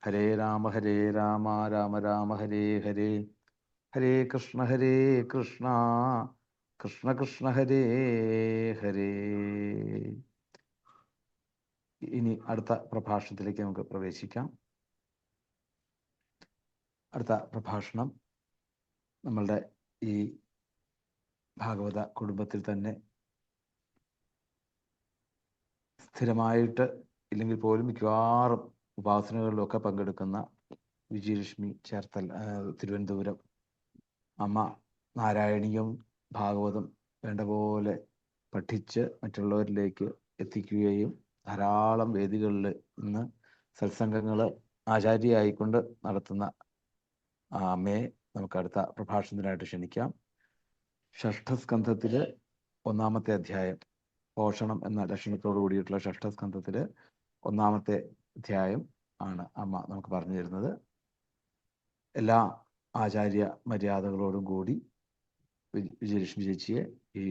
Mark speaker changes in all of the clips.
Speaker 1: ഹരേ രാമ രാമ രാമ ഹരേ ഹരേ, ഹരേ കൃഷ്ണ കൃഷ്ണ കൃഷ്ണ കൃഷ്ണ ഹരേ ഹരേ. ഇനി അടുത്ത പ്രഭാഷണത്തിലേക്ക് നമുക്ക് പ്രവേശിക്കാം. അടുത്ത പ്രഭാഷണം നമ്മളുടെ ഈ ഭാഗവത കുടുംബത്തിൽ തന്നെ സ്ഥിരമായിട്ട് ഇല്ലെങ്കിൽ പോലും മിക്കവാറും ഉപാസനകളിലൊക്കെ പങ്കെടുക്കുന്ന വിജയലക്ഷ്മി ചേർത്തൽ തിരുവനന്തപുരം അമ്മ നാരായണീയം ഭാഗവതം വേണ്ട പോലെ പഠിച്ച് മറ്റുള്ളവരിലേക്ക് എത്തിക്കുകയും ധാരാളം വേദികളിൽ ഇന്ന് സത്സംഗങ്ങൾ ആചാര്യയായിക്കൊണ്ട് നടത്തുന്ന അമ്മയെ നമുക്ക് അടുത്ത പ്രഭാഷണത്തിനായിട്ട് ക്ഷണിക്കാം. ഷഷ്ഠസ്കന്ധത്തില് 1-ാമത്തെ അധ്യായം, പോഷണം എന്ന ലക്ഷണത്തോടു കൂടിയിട്ടുള്ള ഷഷ്ഠസ്കന്ധത്തില് 1-ാമത്തെ അധ്യായം ആണ് അമ്മ നമുക്ക് പറഞ്ഞു തരുന്നത്. എല്ലാ ആചാര്യ മര്യാദകളോടും കൂടി വിജയലക്ഷ്മി ചേച്ചിയെ ഈ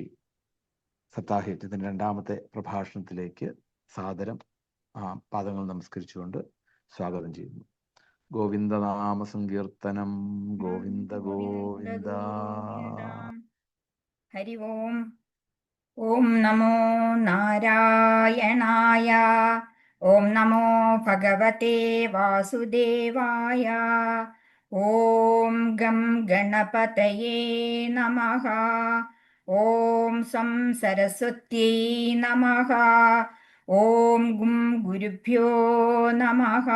Speaker 1: സപ്താഹയജ്ഞത്തിൻ്റെ 2-ാമത്തെ പ്രഭാഷണത്തിലേക്ക് സാദരം പാദങ്ങൾ നമസ്കരിച്ചുകൊണ്ട് സ്വാഗതം ചെയ്യുന്നു. ഗോവിന്ദനാമ സങ്കീർത്തനം. ഗോവിന്ദ ഗോവിന്ദ.
Speaker 2: ഹരി ഓം. ഓം നമോ നാരായണായ. ഓം നമോ ഭഗവതേ വാസുദേവായ. ഓം ഗം ഗണപതയേ നമഃ. ഓം സം സരസ്വത്യൈ നമഃ. ഓം ഗും ഗുരുഭ്യോ നമഃ.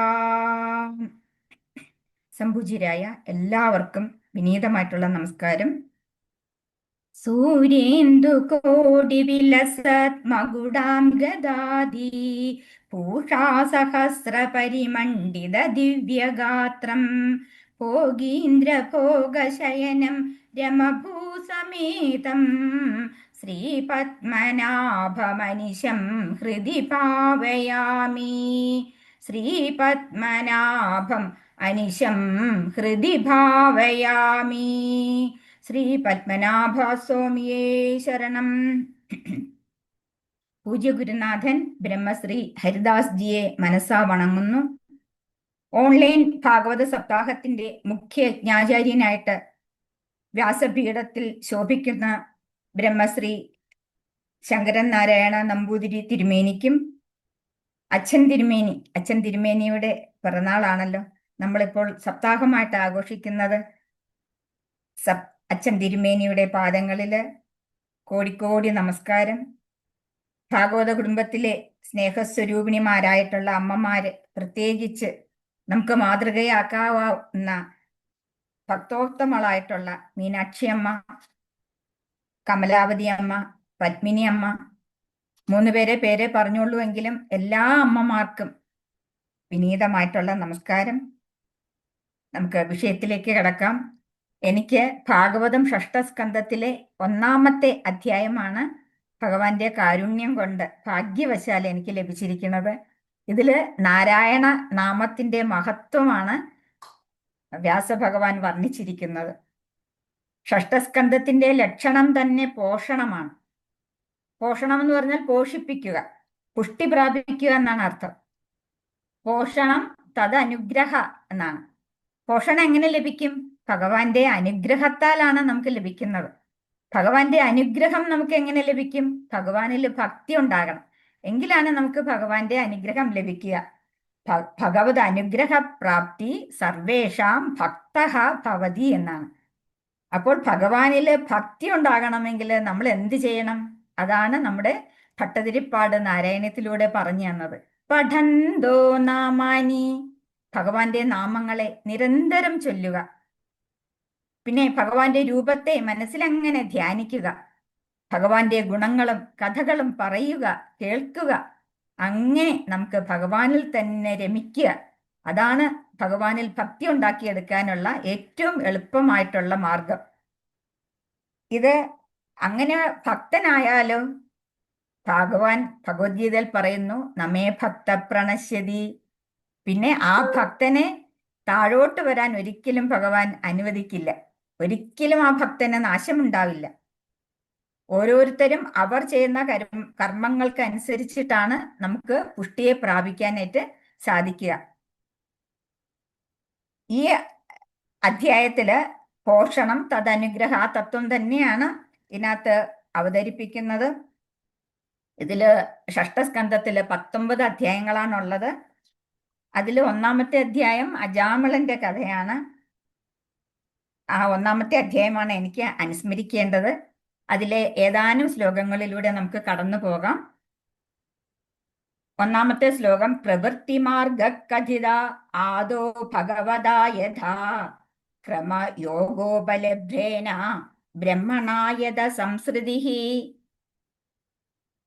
Speaker 2: സംപൂജ്യരായ എല്ലാവർക്കും വിനീതമായിട്ടുള്ള നമസ്കാരം. സൂര്യേന്ദു കോടി വിലസത് മകുടാം ഗദാദി പൂഷാ സഹസ്ര പരിമണ്ഡിത ദിവ്യഗാത്രം ഭോഗീന്ദ്ര ഭോഗശയനം രമഭൂസമേതം ശ്രീപത്മനാഭമനിശം ഹൃദി ഭാവയാമി. ശ്രീപത്മനാഭം അനിശം ഹൃദി ഭാവയാമി. ശ്രീ പത്മനാഭസ്വാമിയേ ശരണം. പൂജ്യ ഗുരുനാഥൻ ബ്രഹ്മശ്രീ ഹരിദാസ് ജിയെ മനസ്സാ വണങ്ങുന്നു. ഓൺലൈൻ ഭാഗവത സപ്താഹത്തിന്റെ മുഖ്യ യജ്ഞാചാര്യനായിട്ട് വ്യാസപീഠത്തിൽ ശോഭിക്കുന്ന ബ്രഹ്മശ്രീ ശങ്കരൻ നാരായണ നമ്പൂതിരി തിരുമേനിക്കും അച്ഛൻ തിരുമേനിയുടെ പിറന്നാളാണല്ലോ നമ്മളിപ്പോൾ സപ്താഹമായിട്ട് ആഘോഷിക്കുന്നത്. അച്ഛൻ തിരുമേനിയുടെ പാദങ്ങളില് കോടിക്കോടി നമസ്കാരം. ഭാഗവത കുടുംബത്തിലെ സ്നേഹസ്വരൂപിണിമാരായിട്ടുള്ള അമ്മമാര്, പ്രത്യേകിച്ച് നമുക്ക് മാതൃകയാക്കാവുന്ന ഭക്തോത്തമളായിട്ടുള്ള മീനാക്ഷി അമ്മ, കമലാവതി അമ്മ, പത്മിനി അമ്മ, 3 പേരെ പറഞ്ഞുള്ളൂ എങ്കിലും എല്ലാ അമ്മമാർക്കും വിനീതമായിട്ടുള്ള നമസ്കാരം. നമുക്ക് വിഷയത്തിലേക്ക് കിടക്കാം. എനിക്ക് ഭാഗവതം ഷഷ്ഠസ്കന്ധത്തിലെ 1-ാമത്തെ അധ്യായമാണ് ഭഗവാന്റെ കാരുണ്യം കൊണ്ട് ഭാഗ്യവശാൽ എനിക്ക് ലഭിച്ചിരിക്കുന്നത്. ഇതില് നാരായണ നാമത്തിന്റെ മഹത്വമാണ് വ്യാസഭഗവാൻ വർണ്ണിച്ചിരിക്കുന്നത്. ഷഷ്ഠസ്കന്ധത്തിന്റെ ലക്ഷണം തന്നെ പോഷണമാണ്. പോഷണം എന്ന് പറഞ്ഞാൽ പോഷിപ്പിക്കുക, പുഷ്ടി പ്രാപിക്കുക എന്നാണ് അർത്ഥം. പോഷണം തത് അനുഗ്രഹ എന്നാണ്. പോഷണം എങ്ങനെ ലഭിക്കും? ഭഗവാന്റെ അനുഗ്രഹത്താലാണ് നമുക്ക് ലഭിക്കുന്നത്. ഭഗവാന്റെ അനുഗ്രഹം നമുക്ക് എങ്ങനെ ലഭിക്കും? ഭഗവാനിൽ ഭക്തി ഉണ്ടാകണം, എങ്കിലാണ് നമുക്ക് ഭഗവാന്റെ അനുഗ്രഹം ലഭിക്കുക. ഭഗവത് അനുഗ്രഹ പ്രാപ്തി സർവേഷാം ഭക്തഃ ഭവതി എന്നാണ്. അപ്പോൾ ഭഗവാനിൽ ഭക്തി ഉണ്ടാകണമെങ്കിൽ നമ്മൾ എന്ത് ചെയ്യണം? അതാണ് നമ്മുടെ ഭട്ടതിരിപ്പാട് നാരായണത്തിലൂടെ പറഞ്ഞു തന്നത്. പഠന്തോ നാമാനി, ഭഗവാന്റെ നാമങ്ങളെ നിരന്തരം ചൊല്ലുക. പിന്നെ ഭഗവാന്റെ രൂപത്തെ മനസ്സിലങ്ങനെ ധ്യാനിക്കുക. ഭഗവാന്റെ ഗുണങ്ങളും കഥകളും പറയുക, കേൾക്കുക. അങ്ങനെ നമുക്ക് ഭഗവാനിൽ തന്നെ രമിക്കുക. അതാണ് ഭഗവാനിൽ ഭക്തി ഉണ്ടാക്കിയെടുക്കാനുള്ള ഏറ്റവും എളുപ്പമായിട്ടുള്ള മാർഗം. ഇത് അങ്ങനെ ഭക്തനായാലോ, ഭഗവാൻ ഭഗവത്ഗീതയിൽ പറയുന്നു, നമേ ഭക്ത പ്രണശ്യതി. പിന്നെ ആ ഭക്തനെ താഴോട്ട് വരാൻ ഒരിക്കലും ഭഗവാൻ അനുവദിക്കില്ല. ഒരിക്കലും ആ ഭക്തന് നാശമുണ്ടാവില്ല. ഓരോരുത്തരും അവർ ചെയ്യുന്ന കർമ്മങ്ങൾക്ക് അനുസരിച്ചിട്ടാണ് നമുക്ക് പുഷ്ടിയെ പ്രാപിക്കാനായിട്ട് സാധിക്കുക. ഈ അധ്യായത്തില് പോഷണം തദനുഗ്രഹ ആ തത്വം തന്നെയാണ് ഇതിനകത്ത് അവതരിപ്പിക്കുന്നത്. ഇതില് ഷഷ്ഠസ്കന്ധത്തില് 19 അധ്യായങ്ങളാണുള്ളത്. അതിൽ ഒന്നാമത്തെ അധ്യായം അജാമിളന്റെ കഥയാണ്. ആ ഒന്നാമത്തെ അധ്യായമാണ് എനിക്ക് അനുസ്മരിക്കേണ്ടത്. അതിലെ ഏതാനും ശ്ലോകങ്ങളിലൂടെ നമുക്ക് കടന്നു പോകാം. ഒന്നാമത്തെ ശ്ലോകം പ്രവൃത്തിമാർഗ കഥിത ആദോ ഭഗവതാ യഥാ ക്രമയോഗോപലബ്ധേന ബ്രഹ്മണായത സംസൃതി.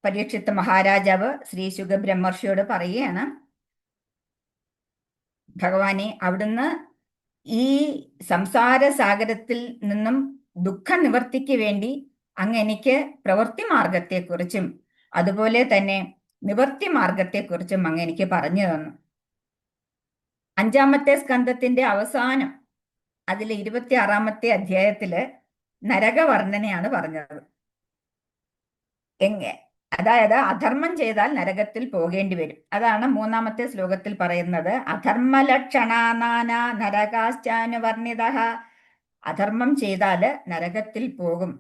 Speaker 2: പരീക്ഷിത്ത് മഹാരാജാവ് ശ്രീ ശുകബ്രഹ്മർഷിയോട് പറയുകയാണ്, ഭഗവാനെ, അവിടുന്ന് ഈ സംസാര സാഗരത്തിൽ നിന്നും ദുഃഖ നിവർത്തിക്ക് വേണ്ടി അങ്ങ് എനിക്ക് പ്രവൃത്തി മാർഗത്തെക്കുറിച്ചും അതുപോലെ തന്നെ നിവർത്തി മാർഗത്തെക്കുറിച്ചും അങ്ങ് എനിക്ക് പറഞ്ഞു തന്നു. 5-ാമത്തെ സ്കന്ധത്തിന്റെ അവസാനം അതിൽ 26-ാമത്തെ അധ്യായത്തില് നരകവർണ്ണനയാണ് പറഞ്ഞത്. അതായത് അധർമ്മം ചെയ്താൽ നരകത്തിൽ പോകേണ്ടി വരും. അതാണ് 3-ാമത്തെ ശ്ലോകത്തിൽ പറയുന്നത്. അധർമ്മലക്ഷണാനാന നരകാശ്ചാനുവർണിത. അധർമ്മം ചെയ്താല് നരകത്തിൽ പോകും.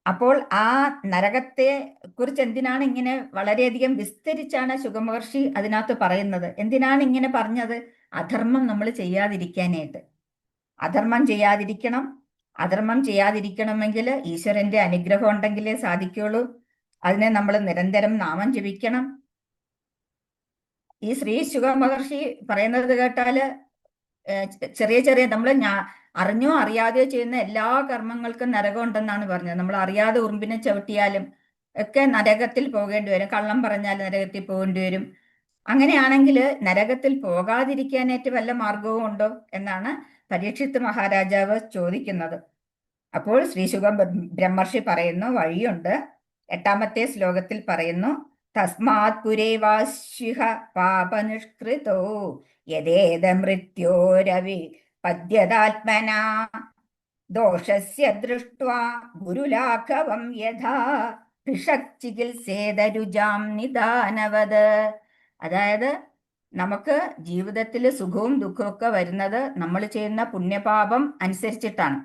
Speaker 2: അപ്പോൾ ആ നരകത്തെ കുറിച്ച് എന്തിനാണ് ഇങ്ങനെ വളരെയധികം വിസ്തരിച്ചാണ് ശുകമഹർഷി അതിനകത്ത് പറയുന്നത്? എന്തിനാണ് ഇങ്ങനെ പറഞ്ഞത്? അധർമ്മം നമ്മൾ ചെയ്യാതിരിക്കാനായിട്ട്. അധർമ്മം ചെയ്യാതിരിക്കണം. അധർമ്മം ചെയ്യാതിരിക്കണമെങ്കിൽ ഈശ്വരന്റെ അനുഗ്രഹം ഉണ്ടെങ്കിലേ സാധിക്കുള്ളൂ. അതിനെ നമ്മൾ നിരന്തരം നാമം ജപിക്കണം. ഈ ശ്രീ ശുകമഹർഷി പറയുന്നത് കേട്ടാല് ചെറിയ ചെറിയ നമ്മൾ അറിഞ്ഞോ അറിയാതെയോ ചെയ്യുന്ന എല്ലാ കർമ്മങ്ങൾക്കും നരകം ഉണ്ടെന്നാണ് പറഞ്ഞത്. നമ്മൾ അറിയാതെ ഉറുമ്പിനെ ചവിട്ടിയാലും ഒക്കെ നരകത്തിൽ പോകേണ്ടി വരും. കള്ളം പറഞ്ഞാൽ നരകത്തിൽ പോകേണ്ടി വരും. അങ്ങനെയാണെങ്കിൽ നരകത്തിൽ പോകാതിരിക്കാനായിട്ട് വല്ല മാർഗവും ഉണ്ടോ എന്നാണ് പരീക്ഷിത്ത് മഹാരാജാവ് ചോദിക്കുന്നത്. അപ്പോൾ ശ്രീ ശുകബ്രഹ്മർഷി പറയുന്നു, വഴിയുണ്ട്. 8-ാമത്തെ ശ്ലോകത്തിൽ പറയുന്നു, തസ്മാത് പുരേവാശിഹ പാപനിഷ്കൃതോ യദേത മൃത്യോരവി പദ്യതാത്മനാ ദോഷസ്യ ദൃഷ്ട്വാ ഗുരുലാഘവം യഥാ ഋഷക് ചികിത്സേതരുജാം നിദാനവത്. അതായത് നമുക്ക് ജീവിതത്തിൽ സുഖവും ദുഃഖവും ഒക്കെ വരുന്നത് നമ്മൾ ചെയ്യുന്ന പുണ്യപാപം അനുസരിച്ചിട്ടാണ്.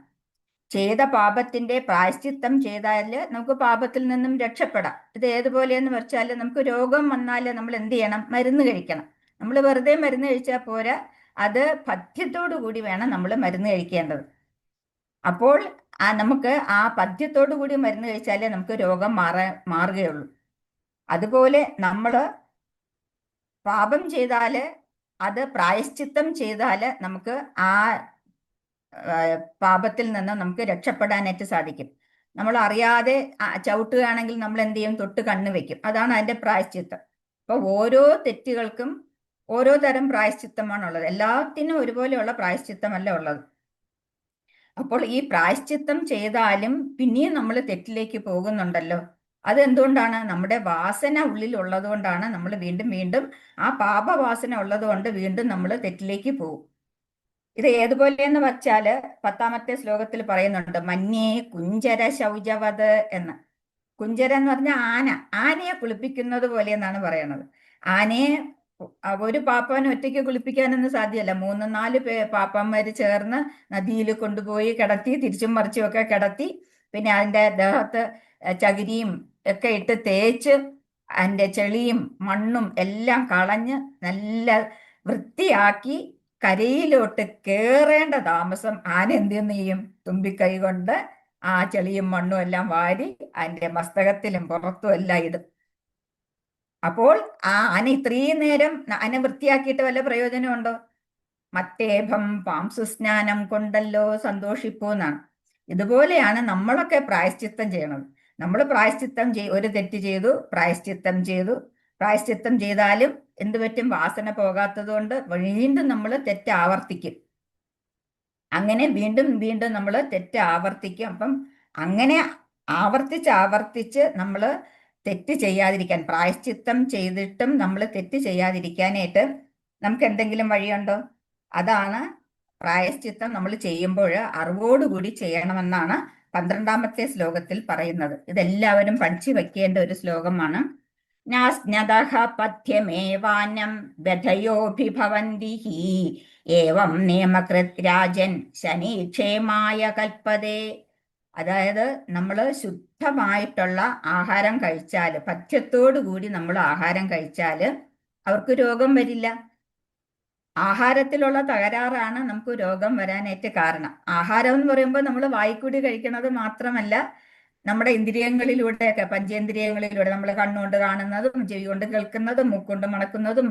Speaker 2: ചെയ്ത പാപത്തിന്റെ പ്രായശ്ചിത്തം ചെയ്താല് നമുക്ക് പാപത്തിൽ നിന്നും രക്ഷപ്പെടാം. ഇത് ഏതുപോലെയെന്ന് വെച്ചാൽ, നമുക്ക് രോഗം വന്നാൽ നമ്മൾ എന്ത് ചെയ്യണം? മരുന്ന് കഴിക്കണം. നമ്മൾ വെറുതെ മരുന്ന് കഴിച്ചാൽ പോരാ, അത് പഥ്യത്തോടു കൂടി വേണം നമ്മൾ മരുന്ന് കഴിക്കേണ്ടത്. അപ്പോൾ നമുക്ക് ആ പഥ്യത്തോടു കൂടി മരുന്ന് കഴിച്ചാലേ നമുക്ക് രോഗം മാറുകയുള്ളൂ. അതുപോലെ നമ്മൾ പാപം ചെയ്താല് അത് പ്രായശ്ചിത്തം ചെയ്താല് നമുക്ക് ആ പാപത്തിൽ നിന്ന് നമുക്ക് രക്ഷപ്പെടാനായിട്ട് സാധിക്കും. നമ്മൾ അറിയാതെ ചവിട്ടുകയാണെങ്കിൽ നമ്മൾ എന്ത് ചെയ്യും? തൊട്ട് കണ്ണ് വെക്കും. അതാണ് അതിന്റെ പ്രായശ്ചിത്തം. അപ്പൊ ഓരോ തെറ്റുകൾക്കും ഓരോ തരം പ്രായശ്ചിത്തമാണുള്ളത്. എല്ലാത്തിനും ഒരുപോലെയുള്ള പ്രായശ്ചിത്തമല്ല ഉള്ളത്. അപ്പോൾ ഈ പ്രായശ്ചിത്തം ചെയ്താലും പിന്നെയും നമ്മൾ തെറ്റിലേക്ക് പോകുന്നുണ്ടല്ലോ. അതെന്തുകൊണ്ടാണ്? നമ്മുടെ വാസന ഉള്ളിൽ ഉള്ളത് കൊണ്ടാണ്. നമ്മൾ വീണ്ടും വീണ്ടും ആ പാപവാസന ഉള്ളത് കൊണ്ട് വീണ്ടും നമ്മൾ തെറ്റിലേക്ക് പോകും. ഇത് ഏതുപോലെയെന്ന് വെച്ചാല് 10-ാമത്തെ ശ്ലോകത്തിൽ പറയുന്നുണ്ട്, മന്യേ കുഞ്ചര ശൗചവത് എന്ന്. കുഞ്ചര എന്ന് പറഞ്ഞാൽ ആനയെ കുളിപ്പിക്കുന്നത് പോലെ എന്നാണ് പറയണത്. ആനയെ ഒരു പാപ്പാനെ ഒറ്റയ്ക്ക് കുളിപ്പിക്കാനൊന്നും സാധ്യമല്ല. 3-4 പാപ്പാന്മാര് ചേർന്ന് നദിയിൽ കൊണ്ടുപോയി കിടത്തി, തിരിച്ചും മറിച്ചും ഒക്കെ കിടത്തി, പിന്നെ അതിന്റെ ദേഹത്ത് ചകിരിയും ഒക്കെ ഇട്ട് തേച്ച് അതിന്റെ ചെളിയും മണ്ണും എല്ലാം കളഞ്ഞ് നല്ല വൃത്തിയാക്കി കരയിലോട്ട് കേറേണ്ട താമസം ആന എന്ത് ചെയ്യും? തുമ്പിക്കൈ കൊണ്ട് ആ ചെളിയും മണ്ണും എല്ലാം വാരി അതിന്റെ മസ്തകത്തിലും പുറത്തും എല്ലാം ഇടും. അപ്പോൾ ആ ആന ഇത്രയും നേരം ആന വൃത്തിയാക്കിയിട്ട് വല്ല പ്രയോജനമുണ്ടോ? മത്തേഭം പാംസുസ്നാനം കൊണ്ടല്ലോ സന്തോഷിപ്പൂന്നാണ്. ഇതുപോലെയാണ് നമ്മളൊക്കെ പ്രായശ്ചിത്തം ചെയ്യണത്. നമ്മൾ പ്രായശ്ചിത്തം ഒരു തെറ്റ് ചെയ്തു, പ്രായശ്ചിത്തം ചെയ്താലും എന്ത് പറ്റും? വാസന പോകാത്തത് കൊണ്ട് വീണ്ടും നമ്മൾ തെറ്റ് ആവർത്തിക്കും. അങ്ങനെ വീണ്ടും വീണ്ടും നമ്മൾ തെറ്റ് ആവർത്തിക്കും. അപ്പം അങ്ങനെ ആവർത്തിച്ച് നമ്മൾ തെറ്റ് ചെയ്യാതിരിക്കാൻ, പ്രായശ്ചിത്തം ചെയ്തിട്ടും നമ്മൾ തെറ്റ് ചെയ്യാതിരിക്കാനായിട്ട് നമുക്ക് എന്തെങ്കിലും വഴിയുണ്ടോ? അതാണ് പ്രായശ്ചിത്തം നമ്മൾ ചെയ്യുമ്പോൾ അറിവോടുകൂടി ചെയ്യണമെന്നാണ് 12-ാമത്തെ ശ്ലോകത്തിൽ പറയുന്നത്. ഇതെല്ലാവരും പഠിച്ചു വെക്കേണ്ട ഒരു ശ്ലോകമാണ്. നാസ്ജ്ഞതഃ പഥ്യമേവാന്യം വ്യഥയോഭിഭവന്തി ഹി ഏവം നിയമകൃത് രാജൻ ശനീക്ഷേമായ കൽപ്പതേ. അതായത് നമ്മൾ ശുദ്ധമായിട്ടുള്ള ആഹാരം കഴിച്ചാൽ, പഥ്യത്തോടു കൂടി നമ്മൾ ആഹാരം കഴിച്ചാൽ അവർക്ക് രോഗം വരില്ല. ആഹാരത്തിലുള്ള തകരാറാണ് നമുക്ക് രോഗം വരാനായിട്ട് കാരണം. ആഹാരം എന്ന് പറയുമ്പോൾ നമ്മൾ വായിക്കൂടി കഴിക്കുന്നത് മാത്രമല്ല, നമ്മുടെ ഇന്ദ്രിയങ്ങളിലൂടെയൊക്കെ, പഞ്ചേന്ദ്രിയങ്ങളിലൂടെ നമ്മൾ കണ്ണുകൊണ്ട് കാണുന്നതും, ചെവി കൊണ്ട് കേൾക്കുന്നതും, മൂക്കൊണ്ട് മണക്കുന്നതും,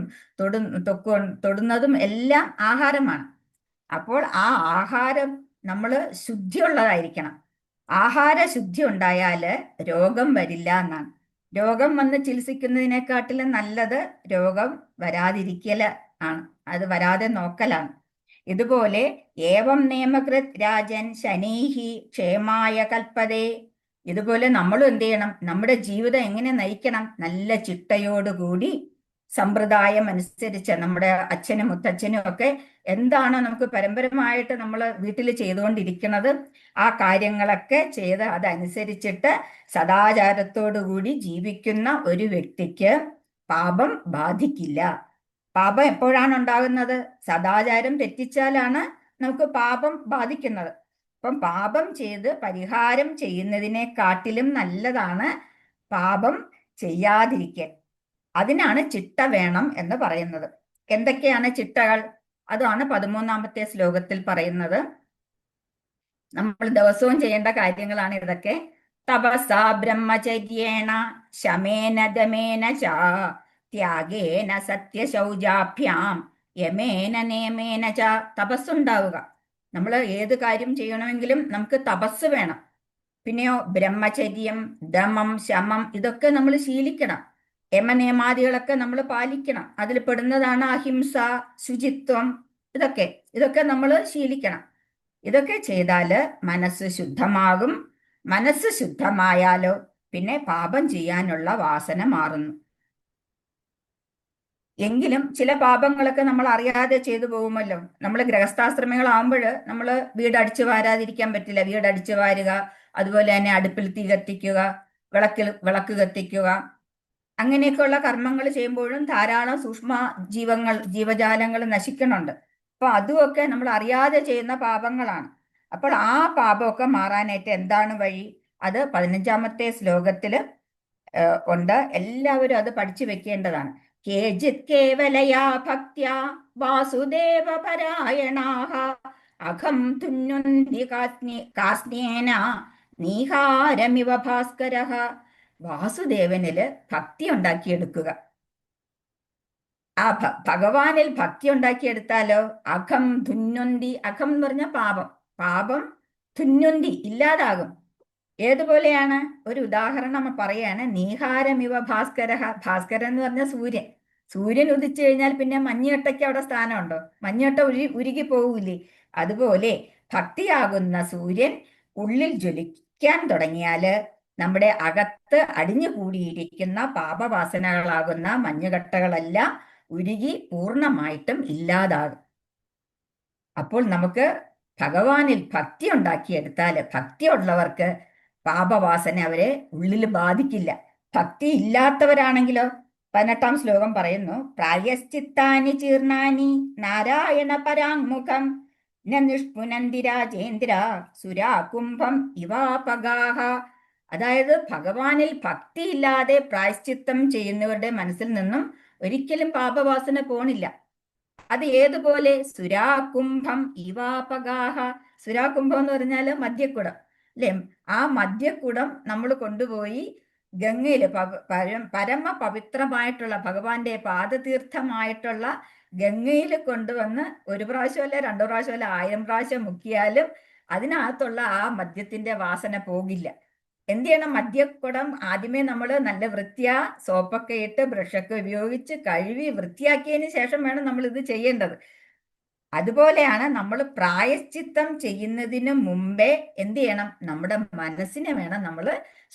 Speaker 2: തൊടുന്നതും എല്ലാം ആഹാരമാണ്. അപ്പോൾ ആ ആഹാരം നമ്മൾ ശുദ്ധിയുള്ളതായിരിക്കണം. ആഹാര ശുദ്ധി ഉണ്ടായാൽ രോഗം വരില്ല എന്നാണ്. രോഗം വന്ന് ചികിത്സിക്കുന്നതിനെക്കാട്ടിലും നല്ലത് രോഗം വരാതിരിക്കൽ ആണ്, അത് വരാതെ നോക്കലാണ്. ഇതുപോലെ ഏവം നിയമകൃത് രാജൻ ശനീഹി ക്ഷേമായ കൽപ്പതേ. ഇതുപോലെ നമ്മളും എന്ത് ചെയ്യണം? നമ്മുടെ ജീവിതം എങ്ങനെ നയിക്കണം? നല്ല ചിട്ടയോടുകൂടി സമ്പ്രദായം അനുസരിച്ച് നമ്മുടെ അച്ഛനും മുത്തച്ഛനും ഒക്കെ എന്താണോ നമുക്ക് പരമ്പരമായിട്ട് നമ്മൾ വീട്ടിൽ ചെയ്തുകൊണ്ടിരിക്കുന്നത്, ആ കാര്യങ്ങളൊക്കെ ചെയ്ത് അതനുസരിച്ചിട്ട് സദാചാരത്തോടുകൂടി ജീവിക്കുന്ന ഒരു വ്യക്തിക്ക് പാപം ബാധിക്കില്ല. പാപം എപ്പോഴാണ് ഉണ്ടാകുന്നത്? സദാചാരം തെറ്റിച്ചാലാണ് നമുക്ക് പാപം ബാധിക്കുന്നത്. അപ്പം പാപം ചെയ്ത് പരിഹാരം ചെയ്യുന്നതിനെക്കാട്ടിലും നല്ലതാണ് പാപം ചെയ്യാതിരിക്കൽ. അതിനാണ് ചിട്ട വേണം എന്ന് പറയുന്നത്. എന്തൊക്കെയാണ് ചിട്ടകൾ? അതാണ് 13ാമത്തെ ശ്ലോകത്തിൽ പറയുന്നത്. നമ്മൾ ദിവസവും ചെയ്യേണ്ട കാര്യങ്ങളാണ് ഇതൊക്കെ. തപസാ ബ്രഹ്മചര്യേണ ശമേന ദമേന ച ത്യാഗേന സത്യശൗചാഭ്യാം യമേന നിയമേന ച. തപസ്സുണ്ടാവുക. നമ്മൾ ഏത് കാര്യം ചെയ്യണമെങ്കിലും നമുക്ക് തപസ് വേണം. പിന്നെയോ ബ്രഹ്മചര്യം, ദമം, ശമം ഇതൊക്കെ നമ്മൾ ശീലിക്കണം. യമനിയമാദികളൊക്കെ നമ്മൾ പാലിക്കണം. അതിൽ പെടുന്നതാണ് അഹിംസ, ശുചിത്വം. ഇതൊക്കെ നമ്മൾ ശീലിക്കണം. ഇതൊക്കെ ചെയ്താൽ മനസ്സ് ശുദ്ധമാകും. മനസ്സ് ശുദ്ധമായാലോ പിന്നെ പാപം ചെയ്യാനുള്ള വാസന മാറുന്നു. എങ്കിലും ചില പാപങ്ങളൊക്കെ നമ്മൾ അറിയാതെ ചെയ്തു പോകുമല്ലോ. നമ്മൾ ഗൃഹസ്ഥാശ്രമികളാകുമ്പോൾ നമ്മൾ വീട് അടിച്ചു വാരാതിരിക്കാൻ പറ്റില്ല. വീട് അടിച്ചു വാരുക, അതുപോലെ തന്നെ അടുപ്പിൽ തീ കത്തിക്കുക, വിളക്ക് കത്തിക്കുക, അങ്ങനെയൊക്കെയുള്ള കർമ്മങ്ങൾ ചെയ്യുമ്പോഴും ധാരാളം സൂക്ഷ്മ ജീവജാലങ്ങൾ നശിക്കുന്നുണ്ട്. അപ്പൊ അതുമൊക്കെ നമ്മൾ അറിയാതെ ചെയ്യുന്ന പാപങ്ങളാണ്. അപ്പോൾ ആ പാപമൊക്കെ മാറാനായിട്ട് എന്താണ് വഴി? അത് 15ാമത്തെ ശ്ലോകത്തിൽ ഉണ്ട്. എല്ലാവരും അത് പഠിച്ചു വെക്കേണ്ടതാണ്. കേചിത് കേവലയാ ഭക്ത്യാ വാസുദേവ പരായണാഃ അഘം തുന്നുന്തി കാസ്നേന നീഹാരമിവ ഭാസ്കരഃ. വാസുദേവനില് ഭക്തി ഉണ്ടാക്കിയെടുക്കുക. ആ ഭഗവാനിൽ ഭക്തി ഉണ്ടാക്കിയെടുത്താലോ അഘം ധുന്വന്തി. അഘം എന്ന് പറഞ്ഞ പാപം ധുന്വന്തി ഇല്ലാതാകും. ഏതുപോലെയാണ്? ഒരു ഉദാഹരണം പറയാണ്. നീഹാരമിവ ഭാസ്കരഃ. ഭാസ്കരൻ എന്ന് പറഞ്ഞ സൂര്യൻ ഉദിച്ചു കഴിഞ്ഞാൽ പിന്നെ മഞ്ഞുകട്ടയ്ക്ക് അവിടെ സ്ഥാനമുണ്ടോ? മഞ്ഞുകട്ട ഉരുകി പോകൂലേ? അതുപോലെ ഭക്തിയാകുന്ന സൂര്യൻ ഉള്ളിൽ ജ്വലിക്കാൻ തുടങ്ങിയാല് നമ്മുടെ അകത്ത് അടിഞ്ഞു കൂടിയിരിക്കുന്ന പാപവാസനകളാകുന്ന മഞ്ഞുകട്ടകളെല്ലാം ഉരുകി പൂർണ്ണമായിട്ടും ഇല്ലാതാകും. അപ്പോൾ നമുക്ക് ഭഗവാനിൽ ഭക്തി ഉണ്ടാക്കിയെടുത്താല്, ഭക്തിയുള്ളവർക്ക് പാപവാസന അവരെ ഉള്ളിൽ ബാധിക്കില്ല. ഭക്തി ഇല്ലാത്തവരാണെങ്കിലോ 18ാം ശ്ലോകം പറയുന്നു. പ്രായശ്ചിത്താനി ചീർണാനി നാരായണ പരാങ്മുഖം ന നിഷ്പുനന്തി രാജേന്ദ്ര സുരാകുംഭം ഇവാപഗാഹ. അതായത് ഭഗവാനിൽ ഭക്തിയില്ലാതെ പ്രായശ്ചിത്തം ചെയ്യുന്നവരുടെ മനസ്സിൽ നിന്നും ഒരിക്കലും പാപവാസന പോണില്ല. അത് ഏതുപോലെ? സുരാകുംഭം ഇവാപഗാഹ. സുരാകുംഭം എന്ന് പറഞ്ഞാല് മദ്യക്കുടം അല്ലെ? ആ മദ്യക്കുടം നമ്മൾ കൊണ്ടുപോയി ഗംഗയില് പരമ പവിത്രമായിട്ടുള്ള ഭഗവാന്റെ പാദതീർത്ഥമായിട്ടുള്ള ഗംഗയിൽ കൊണ്ടുവന്ന് 1 പ്രാവശ്യമല്ല 2 പ്രാവശ്യമല്ല 1000 പ്രാവശ്യം മുക്കിയാലും അതിനകത്തുള്ള ആ മദ്യത്തിന്റെ വാസന പോകില്ല. എന്ത് ചെയ്യണം? മദ്യക്കുടം ആദ്യമേ നമ്മൾ നല്ല വൃത്തിയാ സോപ്പൊക്കെ ഇട്ട് ബ്രഷൊക്കെ ഉപയോഗിച്ച് കഴുകി വൃത്തിയാക്കിയതിന് ശേഷം വേണം നമ്മൾ ഇത് ചെയ്യേണ്ടത്. അതുപോലെയാണ് നമ്മൾ പ്രായശ്ചിത്തം ചെയ്യുന്നതിന് മുമ്പേ എന്ത് ചെയ്യണം? നമ്മുടെ മനസ്സിനെ വേണം നമ്മൾ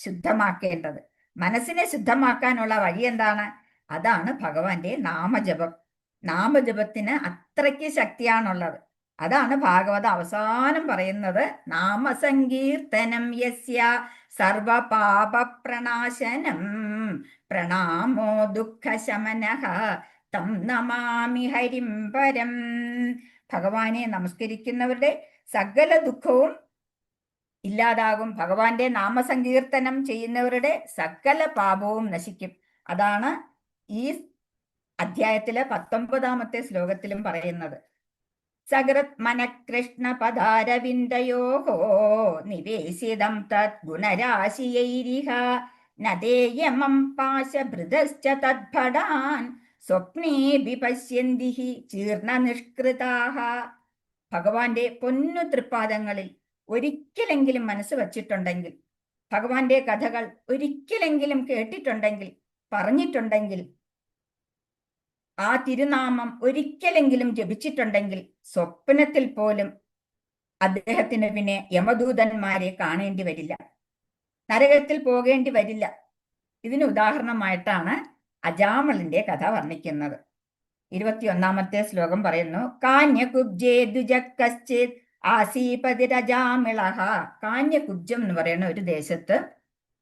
Speaker 2: ശുദ്ധമാക്കേണ്ടത്. മനസ്സിനെ ശുദ്ധമാക്കാനുള്ള വഴി എന്താണ്? അതാണ് ഭഗവാന്റെ നാമജപം. നാമജപത്തിന് അത്രയ്ക്ക് ശക്തിയാണുള്ളത്. അതാണ് ഭാഗവത അവസാനം പറയുന്നത്. നാമസങ്കീർത്തനം യസ്യ സർവപാപ പ്രണാശനം പ്രണാമോ ദുഃഖശമനഃ തം നമാമി ഹരിം പരം. ഭഗവാനെ നമസ്കരിക്കുന്നവരുടെ സകല ദുഃഖവും ഇല്ലാതാകും. ഭഗവാന്റെ നാമസങ്കീർത്തനം ചെയ്യുന്നവരുടെ സകല പാപവും നശിക്കും. അതാണ് ഈ അധ്യായത്തിലെ 19ാമത്തെ ശ്ലോകത്തിലും പറയുന്നത്. സകൃത് മനഃകൃഷ്ണ പദാരവിന്ദയോഹോ നിവേശിതം തത് ഗുണരാശിയൈരിഹ നദേയമം പാശഭൃതശ്ച തദ്ഭടാൻ സ്വപ്നേപി പശ്യന്തി ചീർണ നിഷ്കൃതാഹ. ഭഗവാന്റെ പൊന്നു തൃപ്പാദങ്ങളിൽ ഒരിക്കലെങ്കിലും മനസ്സ് വച്ചിട്ടുണ്ടെങ്കിൽ, ഭഗവാന്റെ കഥകൾ ഒരിക്കലെങ്കിലും കേട്ടിട്ടുണ്ടെങ്കിൽ, പറഞ്ഞിട്ടുണ്ടെങ്കിൽ, ആ തിരുനാമം ഒരിക്കലെങ്കിലും ജപിച്ചിട്ടുണ്ടെങ്കിൽ സ്വപ്നത്തിൽ പോലും അദ്ദേഹത്തിന് പിന്നെ യമദൂതന്മാരെ കാണേണ്ടി വരില്ല, നരകത്തിൽ പോകേണ്ടി വരില്ല. ഇതിന് ഉദാഹരണമായിട്ടാണ് അജാമളിന്റെ കഥ വർണ്ണിക്കുന്നത്. 21ാമത്തെ ശ്ലോകം പറയുന്നു, കാന്യകുബ്ജേ ദ്വിജക്കശ്ചിത് ആസീപതിരജാമിളഹ. കാന്യകുബ്ജം എന്ന് പറയുന്ന ഒരു ദേശത്ത്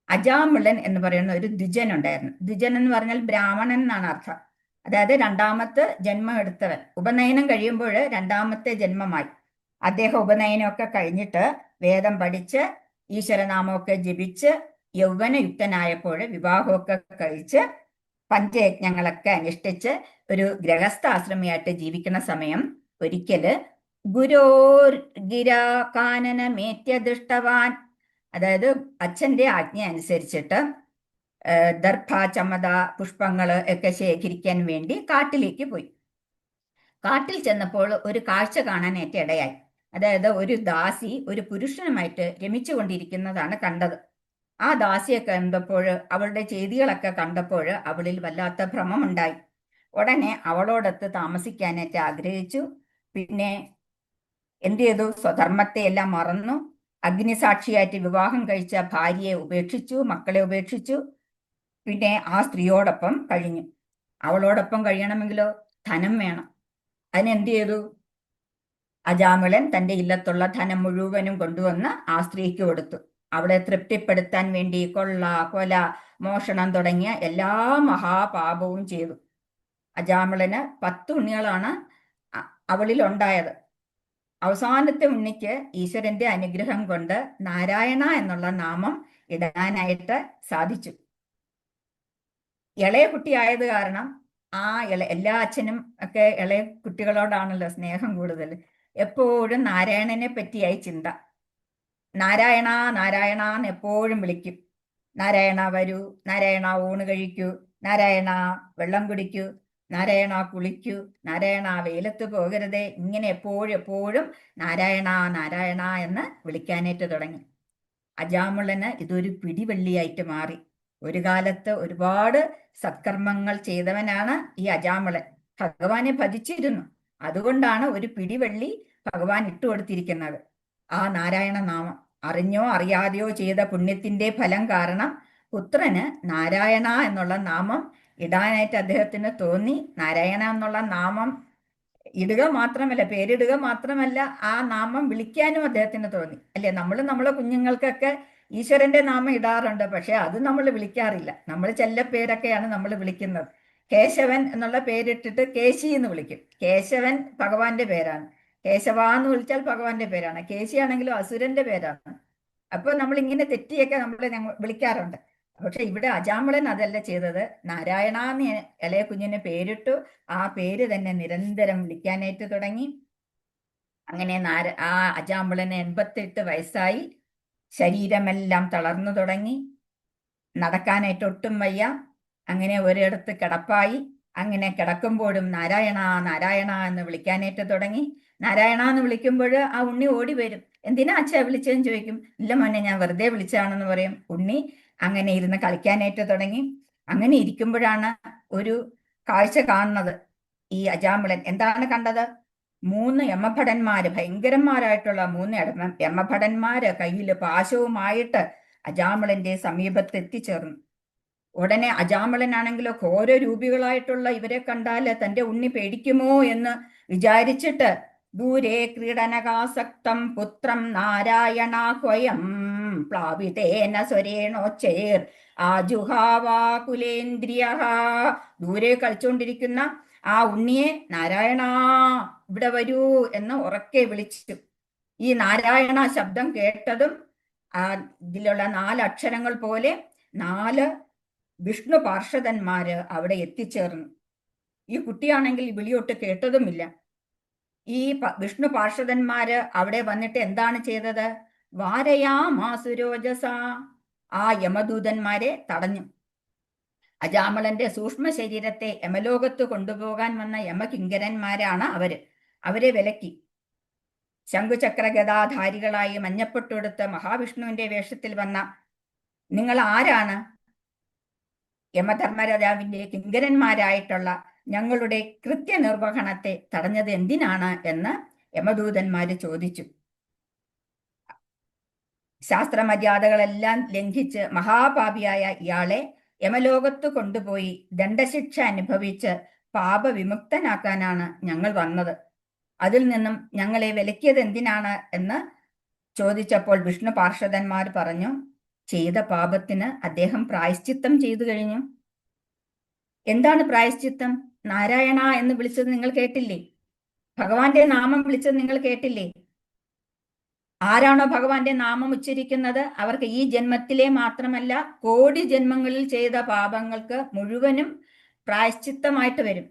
Speaker 2: അജാമിളൻ എന്ന് പറയുന്ന ഒരു ദ്വിജൻ ഉണ്ടായിരുന്നു. ദ്വിജൻ എന്ന് പറഞ്ഞാൽ ബ്രാഹ്മണൻ എന്നാണ് അർത്ഥം. അതായത് രണ്ടാമത്തെ ജന്മം എടുത്തവൻ. ഉപനയനം കഴിയുമ്പോൾ രണ്ടാമത്തെ ജന്മമായി. അദ്ദേഹം ഉപനയനമൊക്കെ കഴിഞ്ഞിട്ട് വേദം പഠിച്ച് ഈശ്വരനാമമൊക്കെ ജപിച്ച് യൗവനയുക്തനായപ്പോൾ വിവാഹമൊക്കെ കഴിച്ച് പഞ്ചയജ്ഞങ്ങളൊക്കെ അനുഷ്ഠിച്ച് ഒരു ഗൃഹസ്ഥാശ്രമിയായിട്ട് ജീവിക്കുന്ന സമയം ഒരിക്കല് ഗുരോർഗിരാ കാനനമേത്യ ദൃഷ്ടവാൻ, അതായത് അച്ഛന്റെ ആജ്ഞ അനുസരിച്ചിട്ട് ദർഭ, ചമത, പുഷ്പങ്ങള് ഒക്കെ ശേഖരിക്കാൻ വേണ്ടി കാട്ടിലേക്ക് പോയി. കാട്ടിൽ ചെന്നപ്പോൾ ഒരു കാഴ്ച കാണാനായിട്ട് ഇടയായി. അതായത് ഒരു ദാസി ഒരു പുരുഷനുമായിട്ട് രമിച്ചുകൊണ്ടിരിക്കുന്നതാണ് കണ്ടത്. ആ ദാസിയെ കണ്ടപ്പോൾ, അവളുടെ ചെയ്തികളൊക്കെ കണ്ടപ്പോൾ അവളിൽ വല്ലാത്ത ഭ്രമമുണ്ടായി. ഉടനെ അവളോടൊത്ത് താമസിക്കാനായിട്ട് ആഗ്രഹിച്ചു. പിന്നെ എന്ത് ചെയ്തു? സ്വധർമ്മത്തെ എല്ലാം മറന്നു. അഗ്നിസാക്ഷിയായിട്ട് വിവാഹം കഴിച്ച ഭാര്യയെ ഉപേക്ഷിച്ചു, മക്കളെ ഉപേക്ഷിച്ചു. പിന്നെ ആ സ്ത്രീയോടൊപ്പം കഴിഞ്ഞു. അവളോടൊപ്പം കഴിയണമെങ്കിലോ ധനം വേണം. അതിനെന്ത് ചെയ്തു? അജാമിളൻ തന്റെ ഇല്ലത്തുള്ള ധനം മുഴുവനും കൊണ്ടുവന്ന് ആ സ്ത്രീക്ക് കൊടുത്തു. അവളെ തൃപ്തിപ്പെടുത്താൻ വേണ്ടി കൊള്ള, കൊല, മോഷണം തുടങ്ങിയ എല്ലാ മഹാപാപവും ചെയ്തു. അജാമിളന് 10 ഉണ്ണികളാണ് അവളിൽ ഉണ്ടായത്. അവസാനത്തെ ഉണ്ണിക്ക് ഈശ്വരന്റെ അനുഗ്രഹം കൊണ്ട് നാരായണ എന്നുള്ള നാമം ഇടാനായിട്ട് സാധിച്ചു. ഇളയ കുട്ടിയായത് കാരണം എല്ലാ അച്ഛനും ഒക്കെ ഇളയ കുട്ടികളോടാണല്ലോ സ്നേഹം കൂടുതൽ. എപ്പോഴും നാരായണനെ പറ്റിയായി ചിന്ത. നാരായണ നാരായണ എന്ന് എപ്പോഴും വിളിക്കും. നാരായണ വരൂ, നാരായണ ഊണ് കഴിക്കൂ, നാരായണ വെള്ളം കുടിക്കൂ, നാരായണ കുളിക്കൂ, നാരായണ വെയിലത്ത് പോകരുതേ, ഇങ്ങനെ എപ്പോഴും നാരായണ നാരായണ എന്ന് വിളിക്കാനായിട്ട് തുടങ്ങി. അജാമിളന് ഇതൊരു പിടിവള്ളിയായിട്ട് മാറി. ഒരു കാലത്ത് ഒരുപാട് സത്കർമ്മങ്ങൾ ചെയ്തവനാണ് ഈ അജാമിളൻ. ഭഗവാനെ ഭജിച്ചിരുന്നു. അതുകൊണ്ടാണ് ഒരു പിടിവള്ളി ഭഗവാൻ ഇട്ടുകൊടുത്തിരിക്കുന്നത്. ആ നാരായണ നാമം അറിഞ്ഞോ അറിയാതെയോ ചെയ്ത പുണ്യത്തിന്റെ ഫലം കാരണം പുത്രന് നാരായണ എന്നുള്ള നാമം ഇടാനായിട്ട് അദ്ദേഹത്തിന് തോന്നി. നാരായണ എന്നുള്ള നാമം ഇടുക മാത്രമല്ല, പേരിടുക മാത്രമല്ല, ആ നാമം വിളിക്കാനും അദ്ദേഹത്തിന് തോന്നി. അല്ലെ, നമ്മളെ കുഞ്ഞുങ്ങൾക്കൊക്കെ ഈശ്വരന്റെ നാമം ഇടാറുണ്ട്, പക്ഷെ അത് നമ്മൾ വിളിക്കാറില്ല. നമ്മൾ ചെല്ലപ്പേരൊക്കെയാണ് നമ്മൾ വിളിക്കുന്നത്. കേശവൻ എന്നുള്ള പേരിട്ടിട്ട് കേശി എന്ന് വിളിക്കും. കേശവൻ ഭഗവാന്റെ പേരാണ്. കേശവ എന്ന് വിളിച്ചാൽ ഭഗവാന്റെ പേരാണ്. കേശിയാണെങ്കിലും അസുരന്റെ പേരാണ്. അപ്പൊ നമ്മൾ ഇങ്ങനെ തെറ്റിയൊക്കെ ഞങ്ങൾ വിളിക്കാറുണ്ട്. പക്ഷെ ഇവിടെ അജാമിളൻ അതല്ല ചെയ്തത്. നാരായണ എന്ന് ഇളയ കുഞ്ഞിന് പേരിട്ടു. ആ പേര് തന്നെ നിരന്തരം വിളിക്കാനായിട്ട് തുടങ്ങി. അങ്ങനെ ആ അജാമിളന് 88 വയസ്സായി. ശരീരമെല്ലാം തളർന്നു തുടങ്ങി. നടക്കാനായിട്ട് ഒട്ടും വയ്യ. അങ്ങനെ ഒരിടത്ത് കിടപ്പായി. അങ്ങനെ കിടക്കുമ്പോഴും നാരായണ നാരായണ എന്ന് വിളിക്കാനായിട്ട് തുടങ്ങി. നാരായണ എന്ന് വിളിക്കുമ്പോൾ ആ ഉണ്ണി ഓടി വരും. എന്തിനാ അച്ഛാ വിളിച്ചതെന്ന് ചോദിക്കും. ഇല്ല മോനെ, ഞാൻ വെറുതെ വിളിച്ചതാണെന്ന് പറയും. ഉണ്ണി അങ്ങനെ ഇരുന്ന് കളിക്കാനായിട്ട് തുടങ്ങി. അങ്ങനെ ഇരിക്കുമ്പോഴാണ് ഒരു കാഴ്ച കാണുന്നത്. ഈ അജാമിളൻ എന്താണ് കണ്ടത്? 3 യമഭടന്മാര്, ഭയങ്കരന്മാരായിട്ടുള്ള 3 യമഭടന്മാര് കയ്യില് പാശവുമായിട്ട് അജാമിളന്റെ സമീപത്ത് എത്തിച്ചേർന്നു. ഉടനെ അജാമിളനാണെങ്കിലോ ഘോരരൂപികളായിട്ടുള്ള ഇവരെ കണ്ടാല് തന്റെ ഉണ്ണി പേടിക്കുമോ എന്ന് വിചാരിച്ചിട്ട് ദൂരെ ക്രീഡനകാസക്തം പുത്രം നാരായണാഹ്വയം പ്ലാവിതേന സ്വരേണോച്ചേർ ആജുഹാവാകുലേന്ദ്രിയ. ദൂരെ കളിച്ചുകൊണ്ടിരിക്കുന്ന ആ ഉണ്ണിയെ നാരായണ ഇവിടെ വരൂ എന്ന് ഉറക്കെ വിളിച്ചു. ഈ നാരായണ ശബ്ദം കേട്ടതും ഇതിലുള്ള 4 അക്ഷരങ്ങൾ പോലെ 4 വിഷ്ണു പാർഷദന്മാര് അവിടെ എത്തിച്ചേർന്നു. ഈ കുട്ടിയാണെങ്കിൽ വിളിയൊട്ട് കേട്ടതുമില്ല. ഈ വിഷ്ണു പാർഷദന്മാര് അവിടെ വന്നിട്ട് എന്താണ് ചെയ്തത്? വാരയാമാസുരോജസ, ആ യമദൂതന്മാരെ തടഞ്ഞു. അജാമളന്റെ സൂക്ഷ്മ ശരീരത്തെ യമലോകത്ത് കൊണ്ടുപോകാൻ വന്ന യമകിങ്കരന്മാരാണ് അവരെ വിലക്കി. ശംഖുചക്ര ഗദാധാരികളായി മഞ്ഞപ്പൊട്ടെടുത്ത് മഹാവിഷ്ണുവിന്റെ വേഷത്തിൽ വന്ന നിങ്ങൾ ആരാണ്? യമധർമ്മരാജാവിന്റെ കിങ്കരന്മാരായിട്ടുള്ള ഞങ്ങളുടെ കൃത്യനിർവഹണത്തെ തടഞ്ഞത് എന്തിനാണ് എന്ന് യമദൂതന്മാര് ചോദിച്ചു. ശാസ്ത്രമര്യാദകളെല്ലാം ലംഘിച്ച് മഹാപാപിയായ ഇയാളെ യമലോകത്ത് കൊണ്ടുപോയി ദണ്ഡശിക്ഷ അനുഭവിച്ച് പാപവിമുക്തനാക്കാനാണ് ഞങ്ങൾ വന്നത്. അതിൽ നിന്നും ഞങ്ങളെ വിലക്കിയത് എന്തിനാണ് എന്ന് ചോദിച്ചപ്പോൾ വിഷ്ണു പാർഷദന്മാർ പറഞ്ഞു, ചെയ്ത പാപത്തിന് അദ്ദേഹം പ്രായശ്ചിത്തം ചെയ്തു കഴിഞ്ഞു. എന്താണ് പ്രായശ്ചിത്തം? നാരായണ എന്ന് വിളിച്ചത് നിങ്ങൾ കേട്ടില്ലേ? ഭഗവാന്റെ നാമം വിളിച്ചത് നിങ്ങൾ കേട്ടില്ലേ? ആരാണോ ഭഗവാന്റെ നാമം ഉച്ചരിക്കുന്നത് അവർക്ക് ഈ ജന്മത്തിലെ മാത്രമല്ല കോടി ജന്മങ്ങളിൽ ചെയ്ത പാപങ്ങൾക്ക് മുഴുവനും പ്രായശ്ചിത്തമായിട്ട് വരും.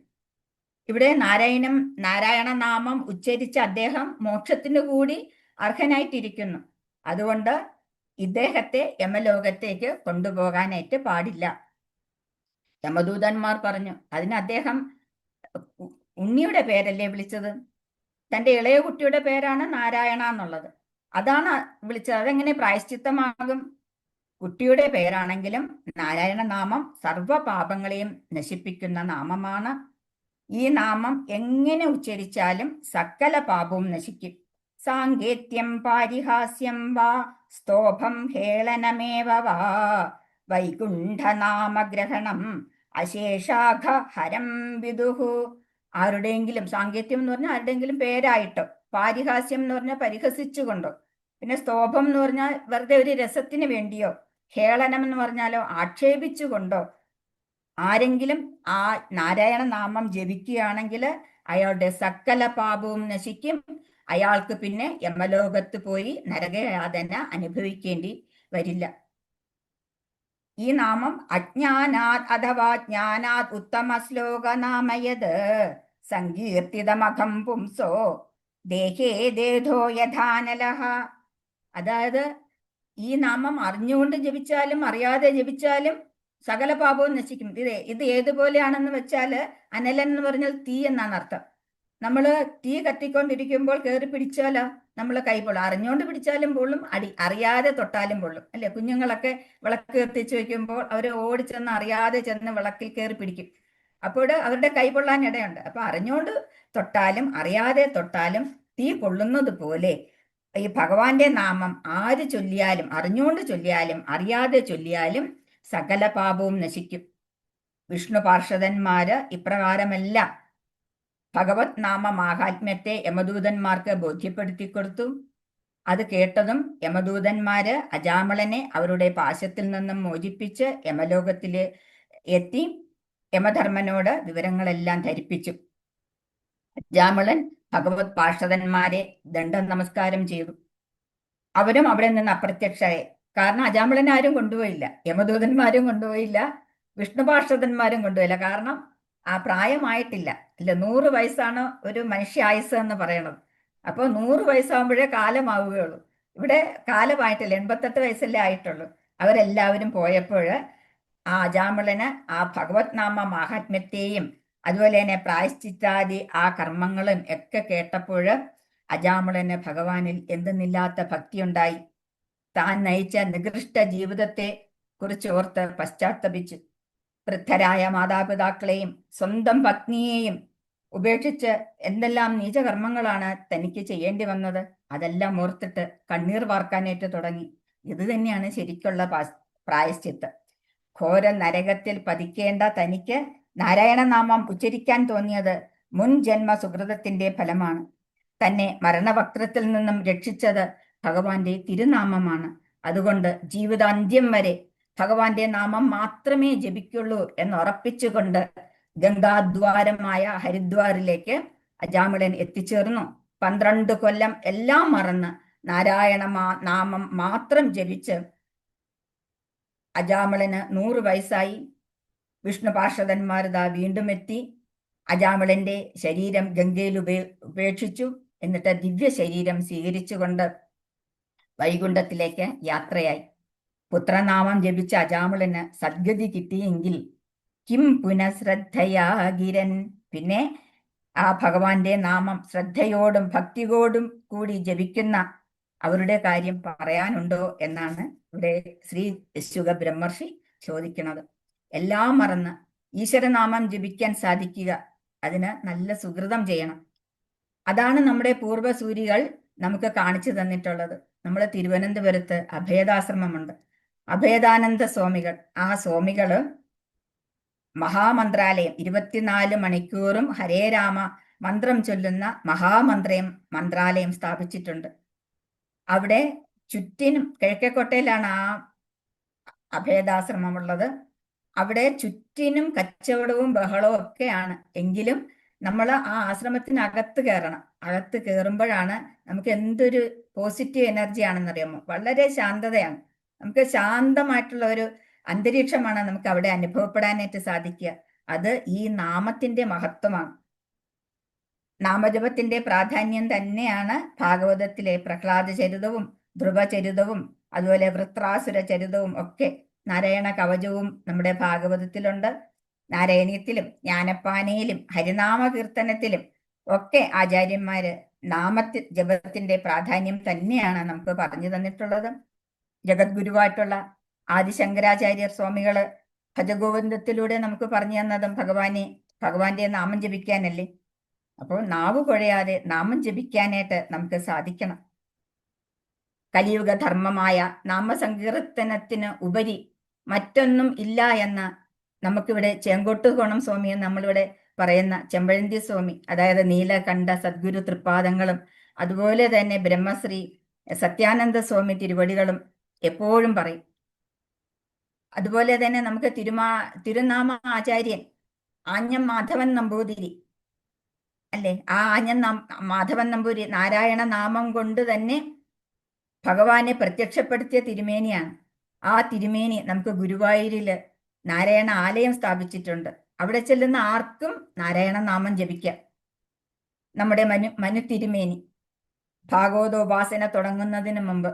Speaker 2: ഇവിടെ നാരായണ നാമം ഉച്ചരിച്ച അദ്ദേഹം മോക്ഷത്തിന് കൂടി അർഹനായിട്ടിരിക്കുന്നു. അതുകൊണ്ട് ഇദ്ദേഹത്തെ യമലോകത്തേക്ക് കൊണ്ടുപോകാനായിട്ട് പാടില്ല. യമദൂതന്മാർ പറഞ്ഞു, അതിന് അദ്ദേഹം ഉണ്ണിയുടെ പേരല്ലേ വിളിച്ചത്? തന്റെ ഇളയ കുട്ടിയുടെ പേരാണ് നാരായണ എന്നുള്ളത്, അതാണ് വിളിച്ചത്. അതെങ്ങനെ പ്രായശ്ചിത്തമാകും? കുട്ടിയുടെ പേരാണെങ്കിലും നാരായണ നാമം സർവ പാപങ്ങളെയും നശിപ്പിക്കുന്ന നാമമാണ്. ഈ നാമം എങ്ങനെ ഉച്ചരിച്ചാലും സകല പാപവും നശിക്കും. സാങ്കേത്യം പാരിഹാസ്യം വാ സ്തോഭം ഹേളനമേവ വാ വൈകുണ്ഠനാമഗ്രഹണം അശേഷാഘ ഹരം വിദുഹു. ആരുടെയെങ്കിലും സാങ്കേത്യം എന്ന് പറഞ്ഞാൽ ആരുടെയെങ്കിലും പേരായിട്ടോ, പാരിഹാസ്യം എന്ന് പറഞ്ഞാൽ പരിഹസിച്ചുകൊണ്ടോ, പിന്നെ സ്തോഭം എന്ന് പറഞ്ഞാൽ വെറുതെ ഒരു രസത്തിന് വേണ്ടിയോ, ഹേളനം എന്ന് പറഞ്ഞാലോ ആക്ഷേപിച്ചുകൊണ്ടോ ആരെങ്കിലും ആ നാരായണ നാമം ജപിക്കുകയാണെങ്കിൽ അയാളുടെ സകല പാപവും നശിക്കും. അയാൾക്ക് പിന്നെ യമലോകത്ത് പോയി നരകയാതന അനുഭവിക്കേണ്ടി വരില്ല. ഈ നാമം അജ്ഞാനാത് അഥവാ ജ്ഞാനാത് ഉത്തമ ശ്ലോകനാമയത് സങ്കീർത്തിതമഖം പുംസോ ദേഹേ ദേധോ യഥാനലഹ. അതായത് ഈ നാമം അറിഞ്ഞുകൊണ്ട് ജപിച്ചാലും അറിയാതെ ജപിച്ചാലും സകല പാപവും നശിക്കും. ഇത് ഏതുപോലെയാണെന്ന് വെച്ചാൽ അനലൻ എന്ന് പറഞ്ഞാൽ തീ എന്നാണ് അർത്ഥം. നമ്മൾ തീ കത്തിക്കൊണ്ടിരിക്കുമ്പോൾ കയറി പിടിച്ചാലോ നമ്മൾ കൈ പൊള്ളും. അറിഞ്ഞുകൊണ്ട് പിടിച്ചാലും പൊള്ളും, അറിയാതെ തൊട്ടാലും പൊള്ളും അല്ലെ? കുഞ്ഞുങ്ങളൊക്കെ വിളക്ക് കത്തിച്ച് വെക്കുമ്പോൾ അവർ ഓടിച്ചെന്ന് അറിയാതെ ചെന്ന് വിളക്കിൽ കയറി പിടിക്കും. അപ്പോൾ അവരുടെ കൈ പൊള്ളാൻ ഇടയുണ്ട്. അപ്പൊ അറിഞ്ഞുകൊണ്ട് തൊട്ടാലും അറിയാതെ തൊട്ടാലും തീ പൊള്ളുന്നത് പോലെ ഈ ഭഗവാന്റെ നാമം ആര് ചൊല്ലിയാലും, അറിഞ്ഞുകൊണ്ട് ചൊല്ലിയാലും അറിയാതെ ചൊല്ലിയാലും സകല പാപവും നശിക്കും. വിഷ്ണു പാർഷദന്മാര് ഇപ്രകാരമെല്ലാം ഭഗവത് നാമ മാഹാത്മ്യത്തെ യമദൂതന്മാർക്ക് ബോധ്യപ്പെടുത്തി കൊടുത്തു. അത് കേട്ടതും യമദൂതന്മാര് അജാമളനെ അവരുടെ പാശത്തിൽ നിന്നും മോചിപ്പിച്ച് യമലോകത്തില് എത്തി യമധർമ്മനോട് വിവരങ്ങളെല്ലാം ധരിപ്പിച്ചു. അജാമളൻ ഭഗവത് പാർഷദന്മാരെ ദണ്ഡ നമസ്കാരം ചെയ്തു. അവരും അവിടെ നിന്ന് അപ്രത്യക്ഷമായി. കാരണം അജാമളനെ ആരും കൊണ്ടുപോയില്ല, യമദൂതന്മാരും കൊണ്ടുപോയില്ല, വിഷ്ണു പാർഷദന്മാരും കൊണ്ടുപോയില്ല. കാരണം ആ പ്രായമായിട്ടില്ല. അല്ല, 100 വയസ്സാണ് ഒരു മനുഷ്യ ആയുസ് എന്ന് പറയണത്. അപ്പോൾ 100 വയസ്സാകുമ്പോഴേ കാലമാവുകയുള്ളൂ. ഇവിടെ കാലമായിട്ടില്ല, 88 വയസ്സല്ലേ ആയിട്ടുള്ളൂ. അവരെല്ലാവരും പോയപ്പോൾ ആ അജാമളന് ആ ഭഗവത് നാമ മാഹാത്മ്യത്തെയും അതുപോലെ തന്നെ പ്രായശ്ചിത്താദി ആ കർമ്മങ്ങളും ഒക്കെ കേട്ടപ്പോൾ അജാമളന് ഭഗവാനിൽ എന്തെന്നില്ലാത്ത ഭക്തിയുണ്ടായി. താൻ നയിച്ച നികൃഷ്ട ജീവിതത്തെ കുറിച്ച് ഓർത്ത് പശ്ചാത്തപിച്ചു. വൃദ്ധരായ മാതാപിതാക്കളെയും സ്വന്തം പത്നിയെയും ഉപേക്ഷിച്ച് എന്തെല്ലാം നീചകർമ്മങ്ങളാണ് തനിക്ക് ചെയ്യേണ്ടി വന്നത്. അതെല്ലാം ഓർത്തിട്ട് കണ്ണീർ വാർക്കാനായിട്ട് തുടങ്ങി. ഇത് തന്നെയാണ് ശരിക്കുള്ള പ്രായശ്ചിത്തം. ഘോര നരകത്തിൽ പതിക്കേണ്ട തനിക്ക് നാരായണനാമം ഉച്ചരിക്കാൻ തോന്നിയത് മുൻ ജന്മ സുകൃതത്തിന്റെ ഫലമാണ്. തന്നെ മരണവക്രത്തിൽ നിന്നും രക്ഷിച്ചത് ഭഗവാന്റെ തിരുനാമമാണ്. അതുകൊണ്ട് ജീവിതാന്ത്യം വരെ ഭഗവാന്റെ നാമം മാത്രമേ ജപിക്കുള്ളൂ എന്ന് ഉറപ്പിച്ചുകൊണ്ട് ഗംഗാദ്വാരമായ ഹരിദ്വാറിലേക്ക് അജാമിളൻ എത്തിച്ചേർന്നു. 12 കൊല്ലം എല്ലാം മറന്ന് നാരായണ നാമം മാത്രം ജപിച്ച് അജാമിളന് 100 വയസ്സായി. വിഷ്ണു പാർഷദന്മാരിതാ വീണ്ടും എത്തി. അജാമിളന്റെ ശരീരം ഗംഗയിൽ ഉപേക്ഷിച്ചു. എന്നിട്ട് ദിവ്യ ശരീരം സ്വീകരിച്ചുകൊണ്ട് വൈകുണ്ഠത്തിലേക്ക് യാത്രയായി. പുത്രനാമം ജപിച്ച അജാമിളന് സദ്ഗതി കിട്ടിയെങ്കിൽ കിം പുനഃശ്രദ്ധയാ ഗിരൻ, പിന്നെ ആ ഭഗവാന്റെ നാമം ശ്രദ്ധയോടും ഭക്തിയോടും കൂടി ജപിക്കുന്ന അവരുടെ കാര്യം പറയാനുണ്ടോ എന്നാണ് ഇവിടെ ശ്രീ ശുക ബ്രഹ്മർഷി ചോദിക്കുന്നത്. എല്ലാം മറന്ന് ഈശ്വരനാമം ജപിക്കാൻ സാധിക്കുക, അതിന് നല്ല സുഹൃതം ചെയ്യണം. അതാണ് നമ്മുടെ പൂർവ്വസൂരികൾ നമുക്ക് കാണിച്ചു തന്നിട്ടുള്ളത്. നമ്മുടെ തിരുവനന്തപുരത്ത് അഭേദാശ്രമമുണ്ട്, അഭേദാനന്ദ സ്വാമികൾ. ആ സ്വാമികള് മഹാമന്ത്രാലയം 24 മണിക്കൂറും ഹരേ രാമ മന്ത്രം ചൊല്ലുന്ന മന്ത്രാലയം സ്ഥാപിച്ചിട്ടുണ്ട്. അവിടെ ചുറ്റിനും, കിഴക്കേക്കോട്ടയിലാണ് ആ അഭേദാശ്രമമുള്ളത്. അവിടെ ചുറ്റിനും കച്ചവടവും ബഹളവും ഒക്കെയാണ്. എങ്കിലും നമ്മൾ ആ ആശ്രമത്തിനകത്ത് കയറണം. അകത്ത് കയറുമ്പോഴാണ് നമുക്ക് എന്തൊരു പോസിറ്റീവ് എനർജി ആണെന്നറിയാമോ. വളരെ ശാന്തതയാണ്. നമുക്ക് ശാന്തമായിട്ടുള്ള ഒരു അന്തരീക്ഷമാണ് നമുക്ക് അവിടെ അനുഭവപ്പെടാനായിട്ട് സാധിക്കുക. അത് ഈ നാമത്തിന്റെ മഹത്വമാണ്. നാമജപത്തിന്റെ പ്രാധാന്യം തന്നെയാണ് ഭാഗവതത്തിലെ പ്രഹ്ലാദ ചരിതവും ധ്രുവചരിതവും അതുപോലെ വൃത്രാസുര ചരിതവും ഒക്കെ. നാരായണ കവചവും നമ്മുടെ ഭാഗവതത്തിലുണ്ട്. നാരായണീയത്തിലും ജ്ഞാനപ്പാനയിലും ഹരിനാമ കീർത്തനത്തിലും ഒക്കെ ആചാര്യന്മാര് ജപത്തിന്റെ പ്രാധാന്യം തന്നെയാണ് നമുക്ക് പറഞ്ഞു തന്നിട്ടുള്ളത്. ജഗദ്ഗുരുവായിട്ടുള്ള ആദിശങ്കരാചാര്യർ സ്വാമികള് ഭജഗോവിന്ദത്തിലൂടെ നമുക്ക് പറഞ്ഞു തന്നതും ഭഗവാന്റെ നാമം ജപിക്കാനല്ലേ. അപ്പോൾ നാവ് കുഴയാതെ നാമം ജപിക്കാനായിട്ട് നമുക്ക് സാധിക്കണം. കലിയുഗ ധർമ്മമായ നാമസങ്കീർത്തനത്തിന് ഉപരി മറ്റൊന്നും ഇല്ല എന്ന് നമുക്കിവിടെ ചേങ്കോട്ടുകോണം സ്വാമിയെ നമ്മളിവിടെ പറയുന്ന ചെമ്പഴന്തി സ്വാമി, അതായത് നീലകണ്ഠ സദ്ഗുരു തൃപ്പാദങ്ങളും അതുപോലെ തന്നെ ബ്രഹ്മശ്രീ സത്യാനന്ദ സ്വാമി തിരുവടികളും എപ്പോഴും പറയും. അതുപോലെ തന്നെ നമുക്ക് തിരുനാമ ആചാര്യൻ ആഞ്ഞം മാധവൻ നമ്പൂതിരി അല്ലേ, ആ ആഞ്ഞം മാധവൻ നമ്പൂതിരി നാരായണ നാമം കൊണ്ട് തന്നെ ഭഗവാനെ പ്രത്യക്ഷപ്പെടുത്തിയ തിരുമേനിയാണ്. ആ തിരുമേനി നമുക്ക് ഗുരുവായൂരില് നാരായണ ആലയം സ്ഥാപിച്ചിട്ടുണ്ട്. അവിടെ ചെല്ലുന്ന ആർക്കും നാരായണ നാമം ജപിക്കാം. നമ്മുടെ മനു തിരുമേനി ഭാഗവതോപാസന തുടങ്ങുന്നതിന് മുമ്പ്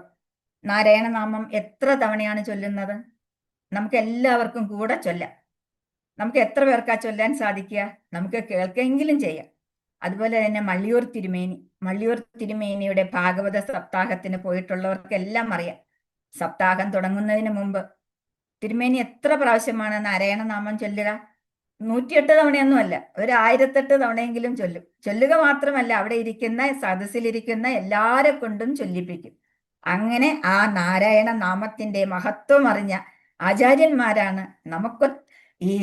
Speaker 2: നാരായണ നാമം എത്ര തവണയാണ് ചൊല്ലുന്നത്? നമുക്ക് എല്ലാവർക്കും കൂടെ ചൊല്ലാം. നമുക്ക് എത്ര പേർക്കാ ചൊല്ലാൻ സാധിക്കുക? നമുക്ക് കേൾക്കെങ്കിലും ചെയ്യാം. അതുപോലെ തന്നെ മള്ളിയൂർ തിരുമേനിയുടെ ഭാഗവത സപ്താഹത്തിന് പോയിട്ടുള്ളവർക്കെല്ലാം അറിയാം. സപ്താഹം തുടങ്ങുന്നതിന് മുമ്പ് തിരുമേനി എത്ര പ്രാവശ്യമാണ് നാരായണ നാമം ചൊല്ലുക? 108 തവണയൊന്നുമല്ല, ഒരു 1008 തവണയെങ്കിലും ചൊല്ലും. ചൊല്ലുക മാത്രമല്ല, അവിടെ ഇരിക്കുന്ന സദസ്സിലിരിക്കുന്ന എല്ലാരെ കൊണ്ടും ചൊല്ലിപ്പിക്കും. അങ്ങനെ ആ നാരായണ നാമത്തിന്റെ മഹത്വം അറിഞ്ഞ ആചാര്യന്മാരാണ് നമുക്ക് ഈ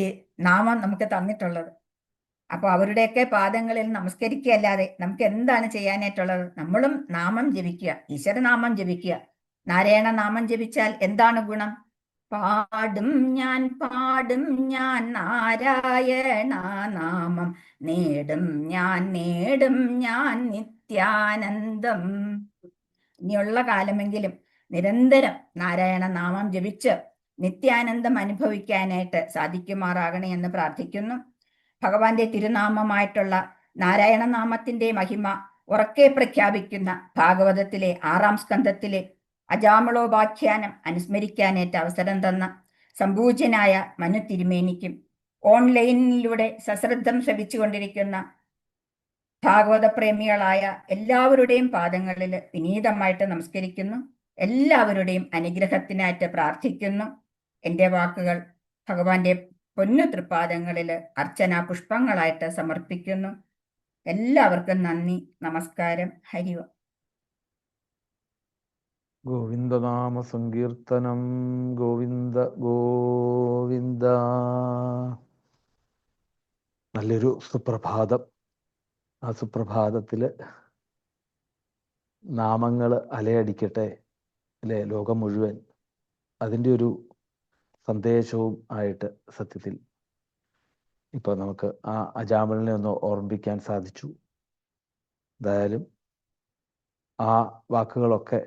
Speaker 2: നാമം നമുക്ക് തന്നിട്ടുള്ളത്. അപ്പൊ അവരുടെയൊക്കെ പാദങ്ങളിൽ നമസ്കരിക്കുകയല്ലാതെ നമുക്ക് എന്താണ് ചെയ്യാനായിട്ടുള്ളത്? നമ്മളും നാമം ജപിക്കുക, ഈശ്വരനാമം ജപിക്കുക. നാരായണ നാമം ജപിച്ചാൽ എന്താണ് ഗുണം? പാടും ഞാൻ നാരായണ നാമം, നേടും ഞാൻ നിത്യാനന്ദം. ഇനിയുള്ള കാലമെങ്കിലും നിരന്തരം നാരായണ നാമം ജപിച്ച് നിത്യാനന്ദം അനുഭവിക്കാനായിട്ട് സാധിക്കുമാറാകണേ എന്ന് പ്രാർത്ഥിക്കുന്നു. ഭഗവാന്റെ തിരുനാമമായിട്ടുള്ള നാരായണ നാമത്തിന്റെ മഹിമ ഉറക്കെ പ്രഖ്യാപിക്കുന്ന ഭാഗവതത്തിലെ 6-ാം സ്കന്ധത്തിലെ അജാമിളോപാഖ്യാനം അനുസ്മരിക്കാനായിട്ട് അവസരം തന്ന സംപൂജ്യനായ മനു തിരുമേനിക്കും ഓൺലൈനിലൂടെ സശ്രദ്ധം ശ്രവിച്ചുകൊണ്ടിരിക്കുന്ന ഭാഗവത പ്രേമികളായ എല്ലാവരുടെയും പാദങ്ങളിൽ വിനീതമായിട്ട് നമസ്കരിക്കുന്നു. എല്ലാവരുടെയും അനുഗ്രഹത്തിനായിട്ട് പ്രാർത്ഥിക്കുന്നു. എൻ്റെ വാക്കുകൾ ഭഗവാന്റെ പൊന്നു തൃപ്പാദങ്ങളിൽ അർച്ചനാ പുഷ്പങ്ങളായിട്ട് സമർപ്പിക്കുന്നു. എല്ലാവർക്കും നന്ദി, നമസ്കാരം, ഹരിവ.
Speaker 1: ഗോവിന്ദനാമ സങ്കീർത്തനം. ഗോവിന്ദ ഗോവിന്ദ. നല്ലൊരു സുപ്രഭാതം. ആ സുപ്രഭാതത്തില് നാമങ്ങൾ അലയടിക്കട്ടെ അല്ലേ, ലോകം മുഴുവൻ. അതിൻ്റെ ഒരു സന്ദേശവും ആയിട്ട് സത്യത്തിൽ ഇപ്പോൾ നമുക്ക് ആ അജാമിളിനെ ഒന്ന് ഓർമ്മിപ്പിക്കാൻ സാധിച്ചു. എന്തായാലും ആ വാക്കുകളൊക്കെ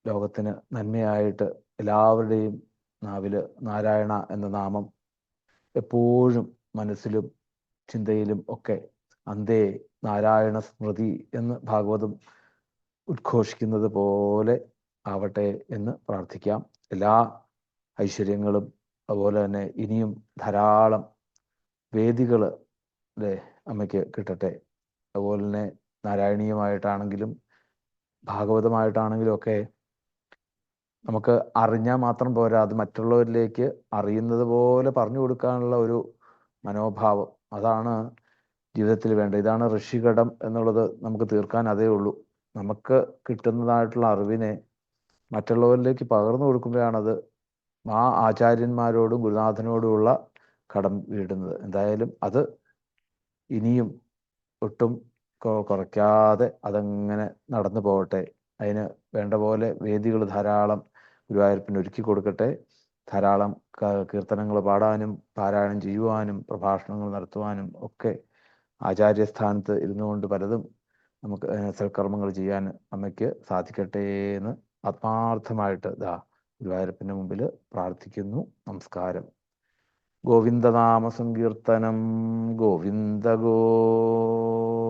Speaker 1: ലോകത്തിന് നന്മയായിട്ട് എല്ലാവരുടെയും നാവില് നാരായണ എന്ന നാമം എപ്പോഴും മനസ്സിലും ചിന്തയിലും ഒക്കെ അന്തേ നാരായണ സ്മൃതി എന്ന് ഭാഗവതം ഉദ്ഘോഷിക്കുന്നത് പോലെ ആവട്ടെ എന്ന് പ്രാർത്ഥിക്കാം. എല്ലാ ഐശ്വര്യങ്ങളും അതുപോലെ തന്നെ ഇനിയും ധാരാളം വേദികൾ അമ്മയ്ക്ക് കിട്ടട്ടെ. അതുപോലെ തന്നെ നാരായണീയമായിട്ടാണെങ്കിലും ഭാഗവതമായിട്ടാണെങ്കിലും ഒക്കെ നമുക്ക് അറിഞ്ഞാൽ മാത്രം പോരാ, അത് മറ്റുള്ളവരിലേക്ക് അറിയുന്നത് പോലെ പറഞ്ഞു കൊടുക്കാനുള്ള ഒരു മനോഭാവം, അതാണ് ജീവിതത്തിൽ വേണ്ടത്. ഇതാണ് ഋഷികടം എന്നുള്ളത് നമുക്ക് തീർക്കാൻ അതേ ഉള്ളൂ. നമുക്ക് കിട്ടുന്നതായിട്ടുള്ള അറിവിനെ മറ്റുള്ളവരിലേക്ക് പകർന്നു കൊടുക്കുമ്പോഴാണത് ആ ആചാര്യന്മാരോടും ഗുരുനാഥനോടുമുള്ള കടം വീടുന്നത്. എന്തായാലും അത് ഇനിയും ഒട്ടും കുറയ്ക്കാതെ അതങ്ങനെ നടന്നു പോകട്ടെ. അതിന് വേണ്ട പോലെ വേദികൾ ധാരാളം ഗുരുവായൂരപ്പന് ഒരുക്കി കൊടുക്കട്ടെ. ധാരാളം കീർത്തനങ്ങൾ പാടാനും പാരായണം ചെയ്യുവാനും പ്രഭാഷണങ്ങൾ നടത്തുവാനും ഒക്കെ ആചാര്യസ്ഥാനത്ത് ഇരുന്നുകൊണ്ട് പലതും നമുക്ക് സൽക്കർമ്മങ്ങൾ ചെയ്യാൻ അമ്മയ്ക്ക് സാധിക്കട്ടെ എന്ന് ആത്മാർത്ഥമായിട്ട് ഗുരുവായൂരപ്പൻ്റെ മുമ്പിൽ പ്രാർത്ഥിക്കുന്നു. നമസ്കാരം. ഗോവിന്ദനാമ സങ്കീർത്തനം. ഗോവിന്ദ ഗോവിന്ദ.